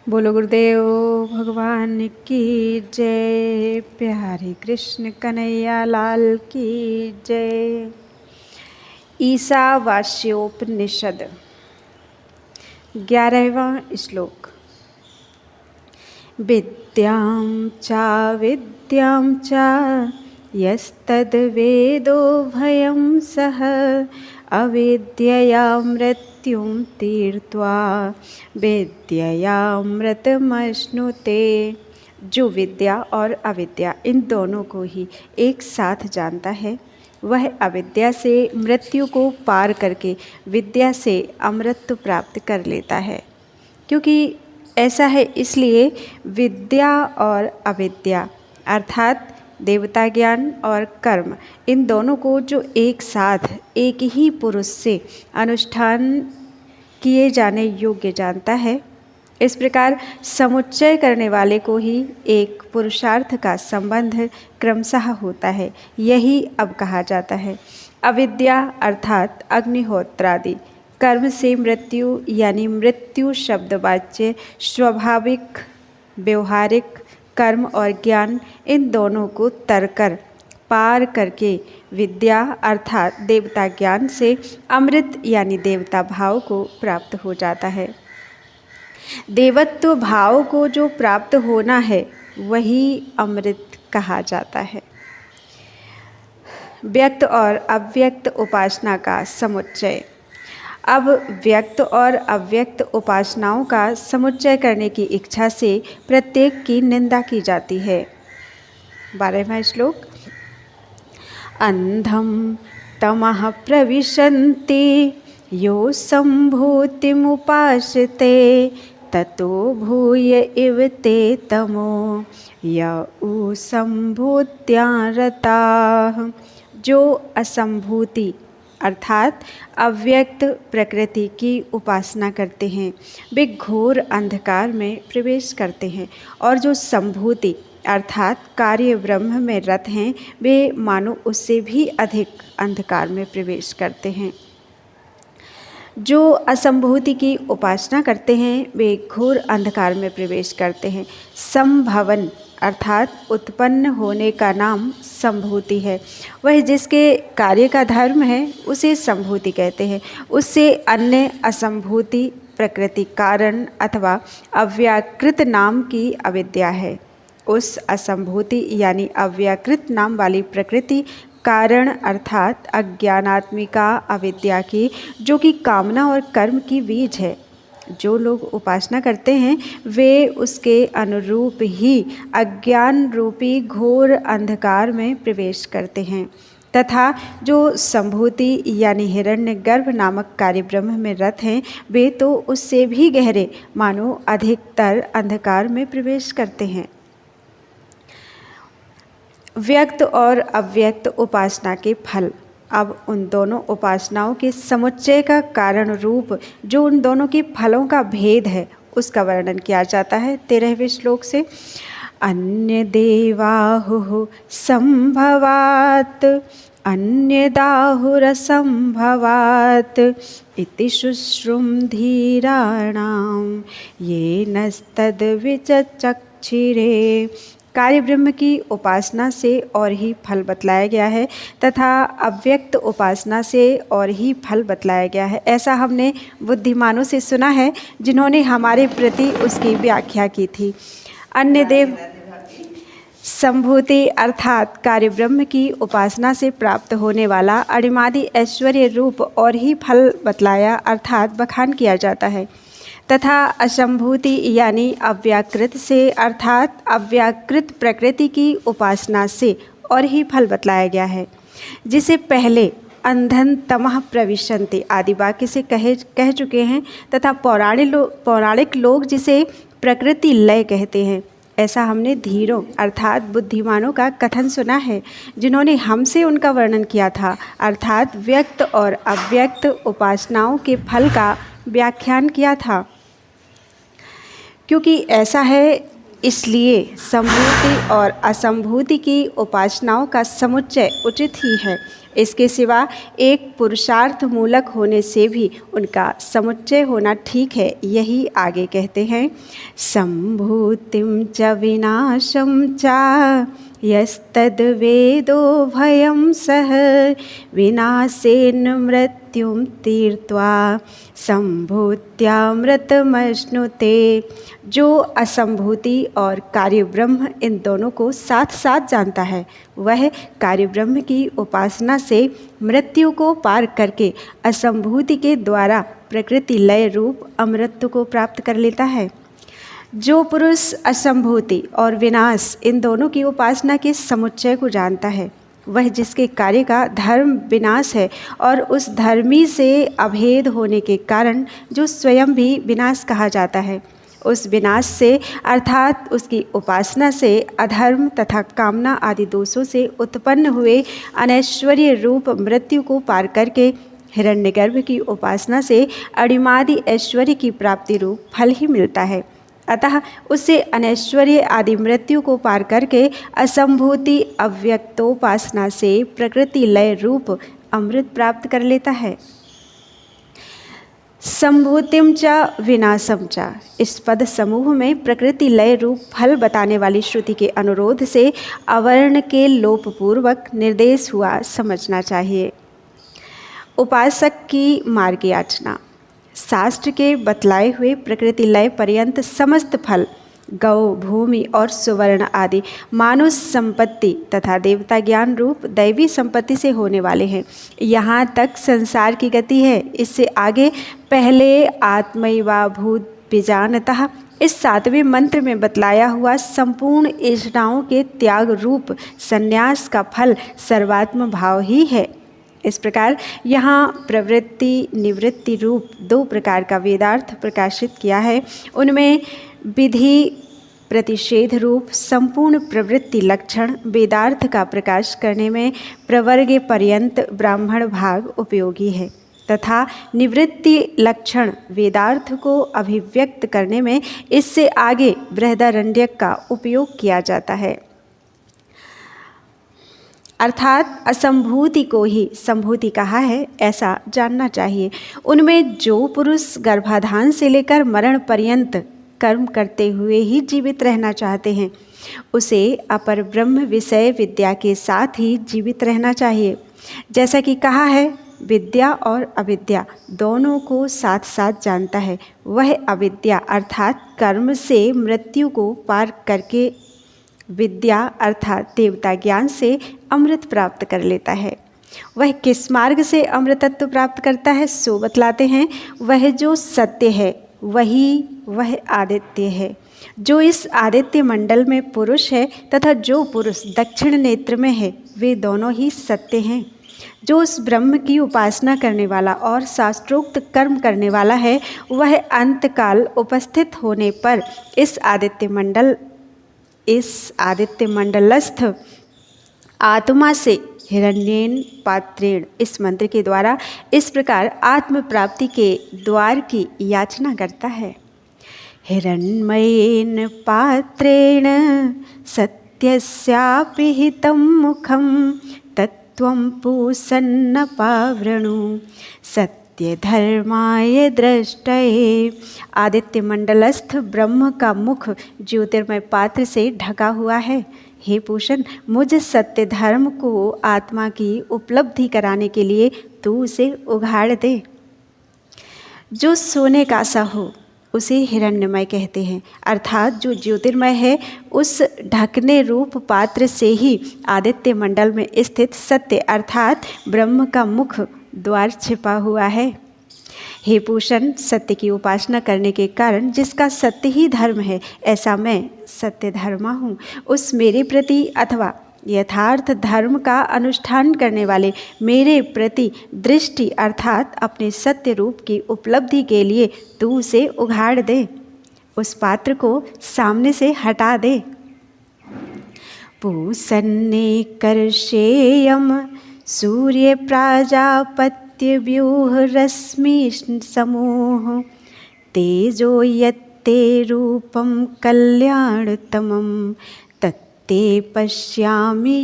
बोलो गुरुदेव भगवान की जय। प्यारे कृष्ण कन्हैया लाल की जय। ईशावास्योपनिषद 11वां श्लोक। विद्यां च यस्तद्वेदो भयं सः अविद्यया मृत्युं तीर्त्वा विद्ययामृतमश्नुते। जो विद्या और अविद्या इन दोनों को ही एक साथ जानता है वह अविद्या से मृत्यु को पार करके विद्या से अमृत प्राप्त कर लेता है। क्योंकि ऐसा है इसलिए विद्या और अविद्या अर्थात देवता ज्ञान और कर्म इन दोनों को जो एक साथ एक ही पुरुष से अनुष्ठान किए जाने योग्य जानता है, इस प्रकार समुच्चय करने वाले को ही एक पुरुषार्थ का संबंध क्रमशः होता है। यही अब कहा जाता है। अविद्या अर्थात अग्निहोत्रादि कर्म से मृत्यु यानी मृत्यु शब्दवाच्य स्वाभाविक व्यवहारिक कर्म और ज्ञान इन दोनों को तरकर पार करके विद्या अर्थात देवता ज्ञान से अमृत यानी देवता भाव को प्राप्त हो जाता है। देवत्व भाव को जो प्राप्त होना है वही अमृत कहा जाता है। व्यक्त और अव्यक्त उपासना का समुच्चय। अब व्यक्त और अव्यक्त उपासनाओं का समुच्चय करने की इच्छा से प्रत्येक की निंदा की जाती है। 12वां श्लोक। अंधम तमः प्रविशन्ति यो संभूतिमुपाश्रिते ततो भूय इव ते तमो य उ संभूत्या रताः। जो असंभूति अर्थात अव्यक्त प्रकृति की उपासना करते हैं वे घोर अंधकार में प्रवेश करते हैं, और जो संभूति अर्थात कार्य ब्रह्म में रत हैं वे मानो उससे भी अधिक अंधकार में प्रवेश करते हैं। जो असंभूति की उपासना करते हैं वे घोर अंधकार में प्रवेश करते हैं। संभवन अर्थात उत्पन्न होने का नाम संभूति है। वह जिसके कार्य का धर्म है उसे संभूति कहते हैं। उससे अन्य असंभूति प्रकृति कारण अथवा अव्याकृत नाम की अविद्या है। उस असंभूति यानी अव्याकृत नाम वाली प्रकृति कारण अर्थात अज्ञानात्मिका अविद्या की, जो कि कामना और कर्म की बीज है। जो लोग उपासना करते हैं वे उसके अनुरूप ही अज्ञान रूपी घोर अंधकार में प्रवेश करते हैं, तथा जो संभूति यानी हिरण्यगर्भ नामक कार्य ब्रह्म में रत हैं वे तो उससे भी गहरे मानो अधिकतर अंधकार में प्रवेश करते हैं। व्यक्त और अव्यक्त उपासना के फल। अब उन दोनों उपासनाओं के समुच्चय का कारण रूप जो उन दोनों के फलों का भेद है उसका वर्णन किया जाता है 13वें श्लोक से। अन्य देवाहुः संभवात् अन्यदाहुरसंभवात् इति शुश्रुम धीराणां येनस्तद्विचक्षिरे। कार्य ब्रह्म की उपासना से और ही फल बतलाया गया है तथा अव्यक्त उपासना से और ही फल बतलाया गया है। ऐसा हमने बुद्धिमानों से सुना है जिन्होंने हमारे प्रति उसकी व्याख्या की थी। अन्य देव संभूति अर्थात कार्य ब्रह्म की उपासना से प्राप्त होने वाला अणिमादि ऐश्वर्य रूप और ही फल बतलाया अर्थात बखान किया जाता है, तथा असंभूति यानी अव्याकृत से अर्थात अव्याकृत प्रकृति की उपासना से और ही फल बतलाया गया है। जिसे पहले अंधन तमः प्रविशन्ति आदि वाक्य से कह चुके हैं, तथा पौराणिक लोग जिसे प्रकृति लय कहते हैं। ऐसा हमने धीरों अर्थात बुद्धिमानों का कथन सुना है जिन्होंने हमसे उनका वर्णन किया था, अर्थात व्यक्त और अव्यक्त उपासनाओं के फल का व्याख्यान किया था। क्योंकि ऐसा है इसलिए संभूति और असंभूति की उपासनाओं का समुच्चय उचित ही है। इसके सिवा एक पुरुषार्थ मूलक होने से भी उनका समुच्चय होना ठीक है। यही आगे कहते हैं, संभूतिम च विनाशम च यस्तद्वेदो भयं सह विनाशेन मृत्युं तीर्त्वा संभूत्यामृतमश्नुते। जो असंभूति और कार्य ब्रह्म इन दोनों को साथ साथ जानता है, वह कार्य ब्रह्म की उपासना से मृत्यु को पार करके असंभूति के द्वारा प्रकृति लय रूप अमृत को प्राप्त कर लेता है। जो पुरुष असंभूति और विनाश इन दोनों की उपासना के समुच्चय को जानता है, वह जिसके कार्य का धर्म विनाश है और उस धर्मी से अभेद होने के कारण जो स्वयं भी विनाश कहा जाता है, उस विनाश से अर्थात उसकी उपासना से अधर्म तथा कामना आदि दोषों से उत्पन्न हुए अनैश्वर्य रूप मृत्यु को पार करके हिरण्यगर्भ की उपासना से अणिमादि ऐश्वर्य की प्राप्ति रूप फल ही मिलता है। अतः उससे अनैश्वर्य आदि मृत्यु को पार करके असंभूति अव्यक्तोपासना से प्रकृति लय रूप अमृत प्राप्त कर लेता है। संभूतिम च विनाशम च, इस पद समूह में प्रकृति लय रूप फल बताने वाली श्रुति के अनुरोध से अवर्ण के लोप पूर्वक निर्देश हुआ समझना चाहिए। उपासक की मार्ग याचना। शास्त्र के बतलाए हुए प्रकृति लय पर्यंत समस्त फल गौ, भूमि और सुवर्ण आदि मानुष संपत्ति तथा देवता ज्ञान रूप दैवी संपत्ति से होने वाले हैं। यहाँ तक संसार की गति है। इससे आगे पहले आत्मैवा भूत बीजानतः इस 7वें मंत्र में बतलाया हुआ संपूर्ण इच्छाओं के त्याग रूप संन्यास का फल सर्वात्म भाव ही है। इस प्रकार यहाँ प्रवृत्ति निवृत्ति रूप 2 प्रकार का वेदार्थ प्रकाशित किया है। उनमें विधि प्रतिषेध रूप संपूर्ण प्रवृत्ति लक्षण वेदार्थ का प्रकाश करने में प्रवर्ग पर्यंत ब्राह्मण भाग उपयोगी है तथा निवृत्ति लक्षण वेदार्थ को अभिव्यक्त करने में इससे आगे बृहदारण्यक का उपयोग किया जाता है। अर्थात असंभूति को ही संभूति कहा है, ऐसा जानना चाहिए। उनमें जो पुरुष गर्भाधान से लेकर मरण पर्यंत कर्म करते हुए ही जीवित रहना चाहते हैं, उसे अपर ब्रह्म विषय विद्या के साथ ही जीवित रहना चाहिए। जैसा कि कहा है, विद्या और अविद्या दोनों को साथ साथ जानता है, वह अविद्या अर्थात कर्म से मृत्यु को पार करके विद्या अर्थात देवता ज्ञान से अमृत प्राप्त कर लेता है। वह किस मार्ग से अमृतत्व प्राप्त करता है सो बतलाते हैं। वह जो सत्य है वह आदित्य है, जो इस आदित्य मंडल में पुरुष है तथा जो पुरुष दक्षिण नेत्र में है, वे दोनों ही सत्य हैं। जो उस ब्रह्म की उपासना करने वाला और शास्त्रोक्त कर्म करने वाला है, वह अंतकाल उपस्थित होने पर इस आदित्य मंडलस्थ आत्मा से हिरण्येन पात्रेण इस मंत्र के द्वारा इस प्रकार आत्म प्राप्ति के द्वार की याचना करता है। हिरण्मयेन पात्रेण सत्यस्यापि हितं मुखं तत्त्वं पूसन्न पावृणु सत्य धर्माय दृष्टये। आदित्य मंडलस्थ ब्रह्म का मुख ज्योतिर्मय पात्र से ढका हुआ है। हे पूषण, मुझ सत्य धर्म को आत्मा की उपलब्धि कराने के लिए तू उसे उघाड़ दे। जो सोने का सा हो उसे हिरण्यमय कहते हैं, अर्थात जो ज्योतिर्मय है उस ढकने रूप पात्र से ही आदित्य मंडल में स्थित सत्य अर्थात ब्रह्म का मुख द्वार छिपा हुआ है। हे पूषण, सत्य की उपासना करने के कारण जिसका सत्य ही धर्म है, ऐसा मैं सत्य धर्मा हूँ। उस मेरे प्रति अथवा यथार्थ धर्म का अनुष्ठान करने वाले मेरे प्रति दृष्टि अर्थात अपने सत्य रूप की उपलब्धि के लिए तू उसे उघाड़ दे, उस पात्र को सामने से हटा दे। पूसन्ने कर्षेयम सूर्य प्राजापत्य व्यूह रश्मि समूह तेजो यत्ते ते रूपं कल्याणतमं तत्ते पश्यामि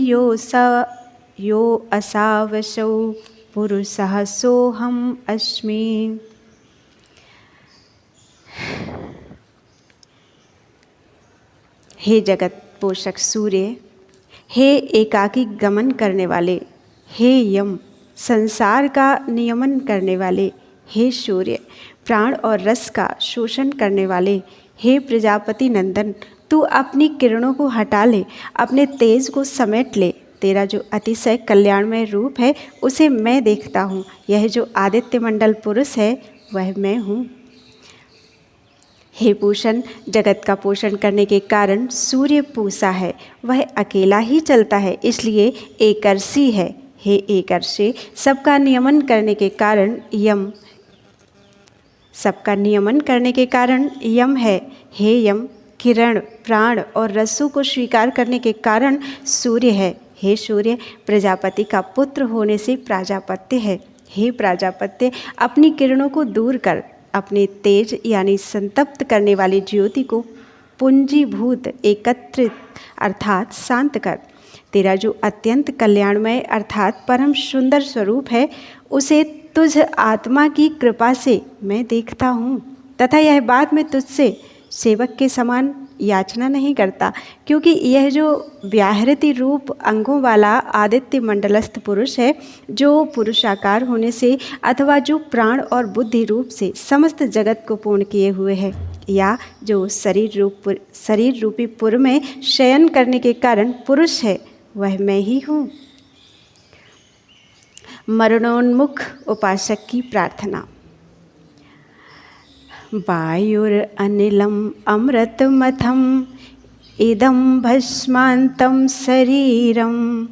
यो असावसौ पुरुषः सोऽहम् अस्मि। हे जगत पोषक सूर्य, हे एकाकी गमन करने वाले, हे यम संसार का नियमन करने वाले, हे सूर्य प्राण और रस का शोषण करने वाले, हे प्रजापति नंदन, तू अपनी किरणों को हटा ले, अपने तेज को समेट ले। तेरा जो अतिशय कल्याणमय रूप है उसे मैं देखता हूँ। यह जो आदित्य मंडल पुरुष है वह मैं हूँ। हे पूषण, जगत का पोषण करने के कारण सूर्य पूषा है, वह अकेला ही चलता है, इसलिए एकर्षी है। हे एकर्षे, सबका नियमन करने के कारण यम, सबका नियमन करने के कारण यम है। हे यम, किरण प्राण और रसों को स्वीकार करने के कारण सूर्य है। हे सूर्य, प्रजापति का पुत्र होने से प्राजापत्य है। हे प्राजापत्य, अपनी किरणों को दूर कर, अपने तेज यानी संतप्त करने वाली ज्योति को पुंजीभूत एकत्रित अर्थात शांत कर। तेरा जो अत्यंत कल्याणमय अर्थात परम सुंदर स्वरूप है उसे तुझ आत्मा की कृपा से मैं देखता हूँ तथा यह बात मैं तुझसे सेवक के समान याचना नहीं करता, क्योंकि यह जो व्याहृति रूप अंगों वाला आदित्य मंडलस्थ पुरुष है, जो पुरुषाकार होने से अथवा जो प्राण और बुद्धि रूप से समस्त जगत को पूर्ण किए हुए है, या जो शरीर रूपी पुर में शयन करने के कारण पुरुष है, वह मैं ही हूँ। मरणोन्मुख उपासक की प्रार्थना। वायुरनिलम् अमृतमथम् इदं भस्मान्तं शरीरम्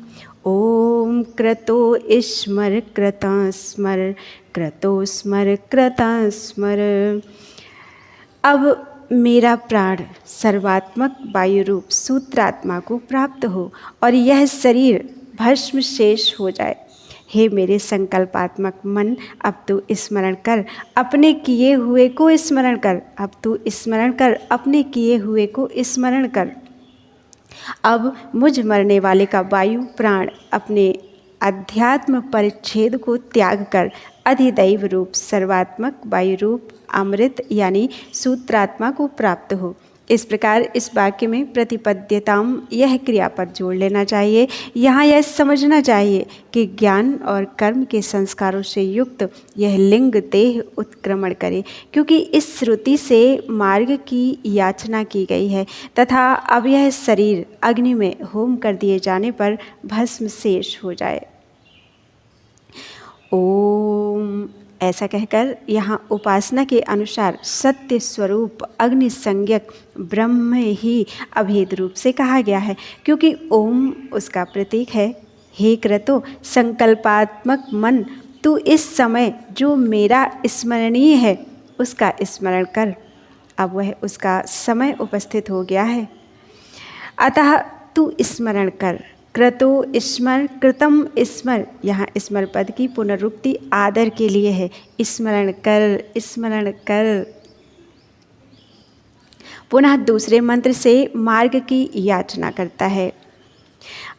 ॐ क्रतो स्मर क्रतः स्मर क्रतो स्मर क्रतः स्मर। अब मेरा प्राण सर्वात्मक वायु रूप सूत्रात्मा को प्राप्त हो और यह शरीर भस्म शेष हो जाए। हे मेरे संकल्पात्मक मन, अब तू स्मरण कर, अपने किए हुए को स्मरण कर। अब तू स्मरण कर, अपने किए हुए को स्मरण कर। अब मुझ मरने वाले का वायु प्राण अपने अध्यात्म परिच्छेद को त्याग कर अधिदैव रूप सर्वात्मक वायु रूप अमृत यानी सूत्रात्मा को प्राप्त हो। इस प्रकार इस वाक्य में प्रतिपद्यताम यह क्रियापद जोड़ लेना चाहिए। यहाँ यह समझना चाहिए कि ज्ञान और कर्म के संस्कारों से युक्त यह लिंग देह उत्क्रमण करे, क्योंकि इस श्रुति से मार्ग की याचना की गई है तथा अब यह शरीर अग्नि में होम कर दिए जाने पर भस्म शेष हो जाए। ओम ऐसा कहकर यहाँ उपासना के अनुसार सत्य स्वरूप अग्नि संज्ञक ब्रह्म ही अभेद रूप से कहा गया है, क्योंकि ओम उसका प्रतीक है। हे क्रतो संकल्पात्मक मन, तू इस समय जो मेरा स्मरणीय है उसका स्मरण कर। अब वह उसका समय उपस्थित हो गया है, अतः तू स्मरण कर। क्रतो स्मर कृतम स्मर, यहाँ स्मर पद की पुनरुक्ति आदर के लिए है। स्मरण कर, स्मरण कर। पुनः दूसरे मंत्र से मार्ग की याचना करता है।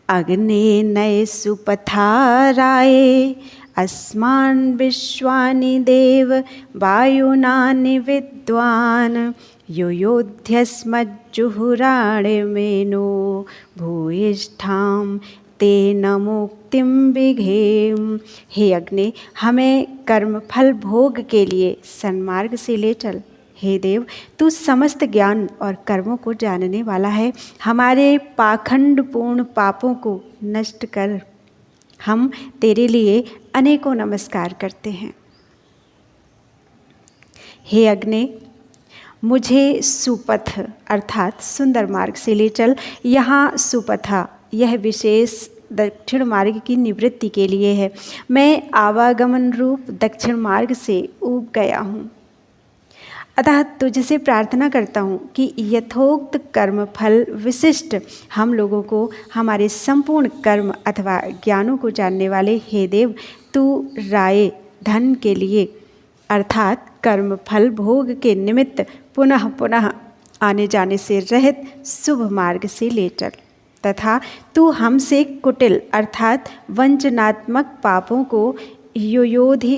अग्ने नये सुपथाराये अस्मान् विश्वानि देव वायुनानि विद्वान् यो योध्यस्मज्जुहुराणमेनो भूयिष्ठां तेन मुक्तिं विघेम। हे अग्नि, हमें कर्म फल भोग के लिए सन्मार्ग से ले चल। हे देव, तू समस्त ज्ञान और कर्मों को जानने वाला है, हमारे पाखंडपूर्ण पापों को नष्ट कर। हम तेरे लिए अनेकों नमस्कार करते हैं। हे अग्नि, मुझे सुपथ अर्थात सुंदर मार्ग से ले चल। यहाँ सुपथा यह विशेष दक्षिण मार्ग की निवृत्ति के लिए है। मैं आवागमन रूप दक्षिण मार्ग से ऊब गया हूँ, अतः तुझसे प्रार्थना करता हूँ कि यथोक्त कर्म फल विशिष्ट हम लोगों को हमारे संपूर्ण कर्म अथवा ज्ञानों को जानने वाले हे देव, तू राय धन के लिए अर्थात कर्म फल भोग के निमित्त पुनः पुनः आने जाने से रहित शुभ मार्ग से ले चल, तथा तू हमसे कुटिल अर्थात वंचनात्मक पापों को योयोधि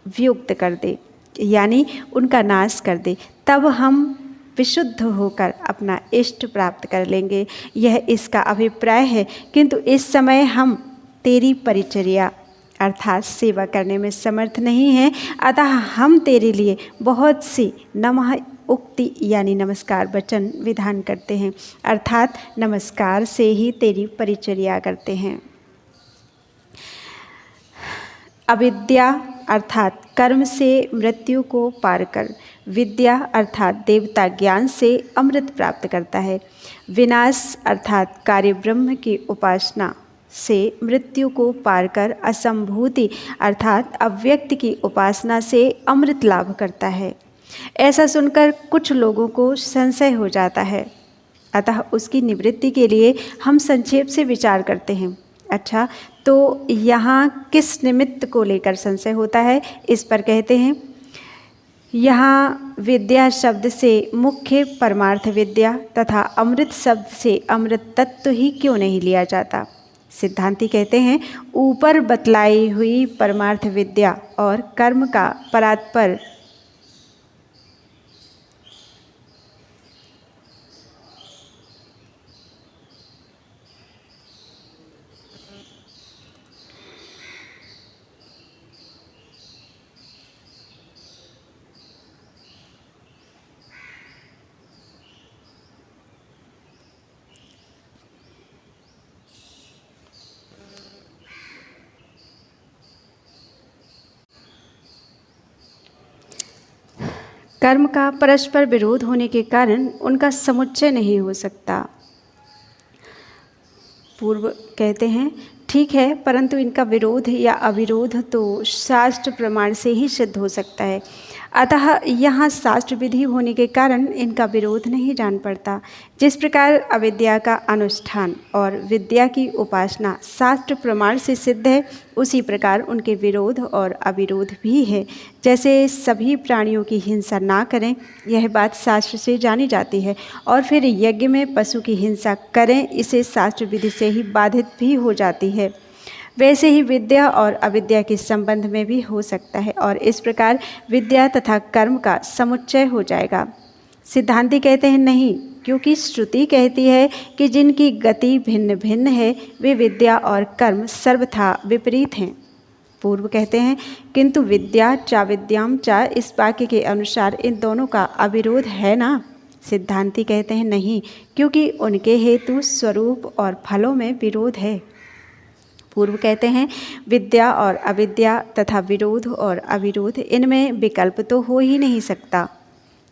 वियुक्त कर दे, यानी उनका नाश कर दे। तब हम विशुद्ध होकर अपना इष्ट प्राप्त कर लेंगे। यह इसका अभिप्राय है, किंतु इस समय हम तेरी परिचर्या अर्थात सेवा करने में समर्थ नहीं हैं, अतः हम तेरे लिए बहुत सी नमः उक्ति यानी नमस्कार वचन विधान करते हैं, अर्थात नमस्कार से ही तेरी परिचर्या करते हैं। अविद्या अर्थात कर्म से मृत्यु को पार कर, विद्या अर्थात देवता ज्ञान से अमृत प्राप्त करता है। विनाश अर्थात कार्य ब्रह्म की उपासना से मृत्यु को पार कर असंभूति अर्थात अव्यक्त की उपासना से अमृत लाभ करता है। ऐसा सुनकर कुछ लोगों को संशय हो जाता है, अतः उसकी निवृत्ति के लिए हम संक्षेप से विचार करते हैं। अच्छा, तो यहाँ किस निमित्त को लेकर संशय होता है, इस पर कहते हैं यहाँ विद्या शब्द से मुख्य परमार्थ विद्या तथा अमृत शब्द से अमृत तत्व ही क्यों नहीं लिया जाता। सिद्धांती कहते हैं ऊपर बतलाई हुई परमार्थ विद्या और कर्म का परात्पर कर्म का परस्पर विरोध होने के कारण उनका समुच्चय नहीं हो सकता। पूर्व कहते हैं ठीक है, परंतु इनका विरोध या अविरोध तो शास्त्र प्रमाण से ही सिद्ध हो सकता है, अतः यहाँ शास्त्र विधि होने के कारण इनका विरोध नहीं जान पड़ता। जिस प्रकार अविद्या का अनुष्ठान और विद्या की उपासना शास्त्र प्रमाण से सिद्ध है, उसी प्रकार उनके विरोध और अविरोध भी है। जैसे सभी प्राणियों की हिंसा ना करें, यह बात शास्त्र से जानी जाती है, और फिर यज्ञ में पशु की हिंसा करें, इसे शास्त्र विधि से ही बाधित भी हो जाती है। वैसे ही विद्या और अविद्या के संबंध में भी हो सकता है, और इस प्रकार विद्या तथा कर्म का समुच्चय हो जाएगा। सिद्धांती कहते हैं नहीं, क्योंकि श्रुति कहती है कि जिनकी गति भिन्न भिन्न है वे विद्या और कर्म सर्वथा विपरीत हैं। पूर्व कहते हैं किंतु विद्या चा विद्याम चा, इस वाक्य के अनुसार इन दोनों का अविरोध है ना। सिद्धांती कहते हैं नहीं, क्योंकि उनके हेतु स्वरूप और फलों में विरोध है। पूर्व कहते हैं विद्या और अविद्या तथा विरोध और अविरोध, इनमें विकल्प तो हो ही नहीं सकता,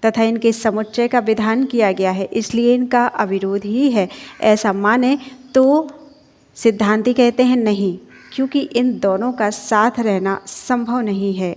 तथा इनके समुच्चय का विधान किया गया है, इसलिए इनका अविरोध ही है, ऐसा माने तो सिद्धांती कहते हैं नहीं, क्योंकि इन दोनों का साथ रहना संभव नहीं है।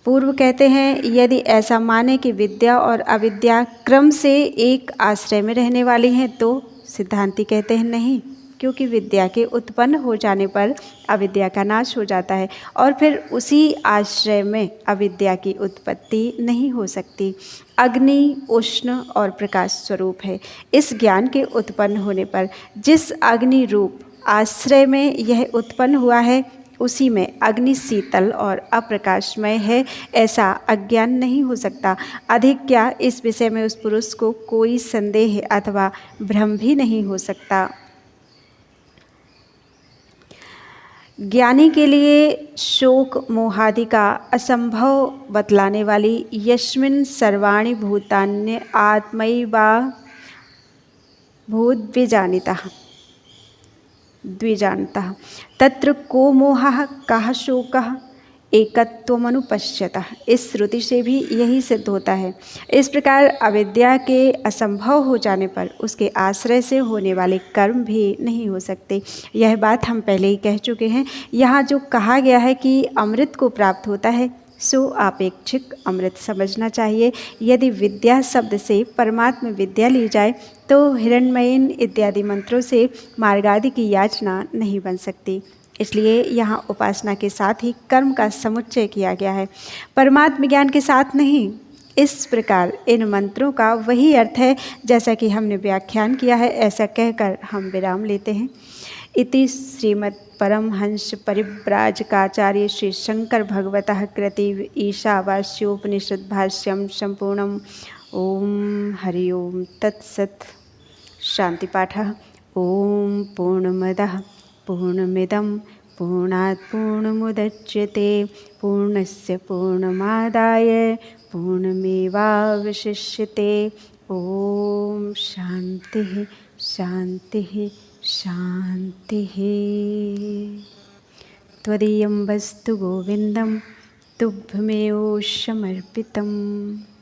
पूर्व कहते हैं यदि ऐसा माने कि विद्या और अविद्या क्रम से एक आश्रय में रहने वाली हैं, तो सिद्धांती कहते हैं नहीं, क्योंकि विद्या के उत्पन्न हो जाने पर अविद्या का नाश हो जाता है, और फिर उसी आश्रय में अविद्या की उत्पत्ति नहीं हो सकती। अग्नि उष्ण और प्रकाश स्वरूप है। इस ज्ञान के उत्पन्न होने पर जिस अग्नि रूप आश्रय में यह उत्पन्न हुआ है, उसी में अग्नि शीतल और अप्रकाशमय है, ऐसा अज्ञान नहीं हो सकता। अधिक क्या, इस विषय में उस पुरुष को कोई संदेह अथवा भ्रम भी नहीं हो सकता। ज्ञानी के लिए शोक मोहादि का असंभव बतलाने वाली यस्मिन् सर्वाणि भूतान्य आत्मैवा भूद्विजानितः द्विजानतः तत्र को मोहः कः शोकः एकत्वमनुपश्यतः। इस श्रुति से भी यही सिद्ध होता है। इस प्रकार अविद्या के असंभव हो जाने पर उसके आश्रय से होने वाले कर्म भी नहीं हो सकते। यह बात हम पहले ही कह चुके हैं। यहाँ जो कहा गया है कि अमृत को प्राप्त होता है, सो आपेक्षिक अमृत समझना चाहिए। यदि विद्या शब्द से परमात्म विद्या ली जाए तो हिरण्मयीन इत्यादि मंत्रों से मार्गादि की याचना नहीं बन सकती। इसलिए यहाँ उपासना के साथ ही कर्म का समुच्चय किया गया है, परमात्म ज्ञान के साथ नहीं। इस प्रकार इन मंत्रों का वही अर्थ है जैसा कि हमने व्याख्यान किया है। ऐसा कहकर हम विराम लेते हैं। इति श्रीमद् परमहंस परिव्राजकाचार्य श्री शंकर भगवतः कृते ईशावास्योपनिषद भाष्यम संपूर्णम। ओम हरि ओम तत्सत्। शांति पाठः। ओम पूर्णमदः पूर्णमिदं पूर्णात् पूर्णमुदच्यते पूर्णस्य पूर्णमादाय पूर्णमेवावशिष्यते। ओम शांतिः शांतिः शांतिः। त्वदीयं वस्तु गोविन्दं तुभ्यमेव समर्पितम्।